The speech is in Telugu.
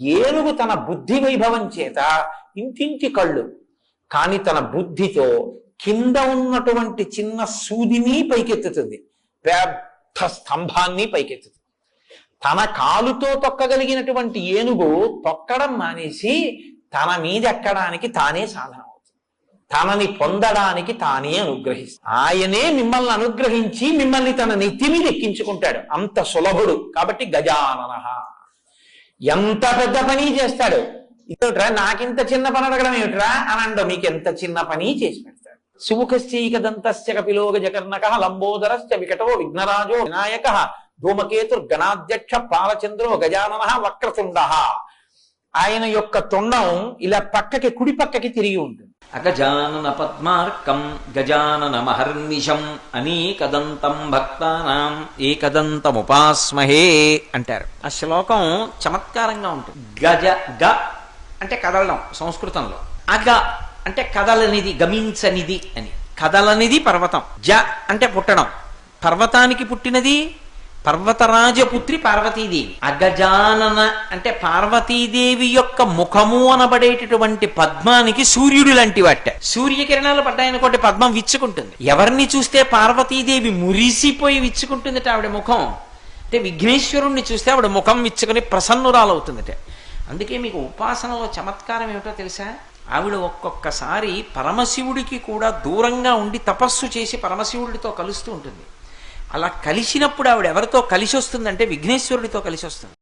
ఏనుగు తన బుద్ధి వైభవం చేత ఇంటింటి కళ్ళు, కానీ తన బుద్ధితో కింద ఉన్నటువంటి చిన్న సూదిని పైకెత్తుతుంది, పెద్ద స్తంభాన్ని పైకెత్తుతుంది. తన కాలుతో తొక్కగలిగినటువంటి ఏనుగు తొక్కడం మానేసి తన మీద ఎక్కడానికి తానే సాధనం అవుతుంది, తనని పొందడానికి తానే అనుగ్రహిస్తుంది. ఆయనే మిమ్మల్ని అనుగ్రహించి మిమ్మల్ని తన నెత్తి మీద ఎక్కించుకుంటాడు, అంత సులభుడు. కాబట్టి గజానన ఎంత పెద్ద పని చేస్తాడు. ఇదేమిట్రా నాకింత చిన్న పని అడగడం ఏమిట్రా అని అండో, మీకు ఎంత చిన్న పని చేసి పెడతాడు. సుముఖశ్చైక దంతస్య కపిలో గజకర్ణక లంబోదరశ్చ వికటో విఘ్నరాజో వినాయక ధూమకేతుర్గణాధ్యక్ష పాలచంద్రో గజానన వక్రతుండ. ఆయన యొక్క తొండం ఇలా పక్కకి కుడి పక్కకి తిరిగి ఉంటుంది. అగజానన పద్మార్కం గజానన మహర్నిశం అనేకదంతం భక్తానాం ఏకదంతముపాస్మహే అంటారు. ఆ శ్లోకం చమత్కారంగా ఉంటుంది. గజ గ అంటే కదలడం సంస్కృతంలో, అగ అంటే కదలనిది, గమించనిది అని. కదలనిది పర్వతం. జ అంటే పుట్టడం, పర్వతానికి పుట్టినది పర్వతరాజపుత్రి పార్వతీదేవి. అగజానన అంటే పార్వతీదేవి యొక్క ముఖము అనబడేటటువంటి పద్మానికి సూర్యుడు లాంటి వాట. సూర్యకిరణాలు పడ్డాయనుకోండి పద్మం విచ్చుకుంటుంది. ఎవరిని చూస్తే పార్వతీదేవి మురిసిపోయి విచ్చుకుంటుందట ఆవిడ ముఖం. అంటే విఘ్నేశ్వరుణ్ణి చూస్తే ఆవిడ ముఖం విచ్చుకొని ప్రసన్నురాలవుతుందట. అందుకే మీకు ఉపాసనలో చమత్కారం ఏమిటో తెలుసా? ఆవిడ ఒక్కొక్కసారి పరమశివుడికి కూడా దూరంగా ఉండి తపస్సు చేసి పరమశివుడితో కలుస్తూ ఉంటుంది. అలా కలిసినప్పుడు ఆవిడ ఎవరితో కలిసి వస్తుందంటే విఘ్నేశ్వరుడితో కలిసి వస్తుంది.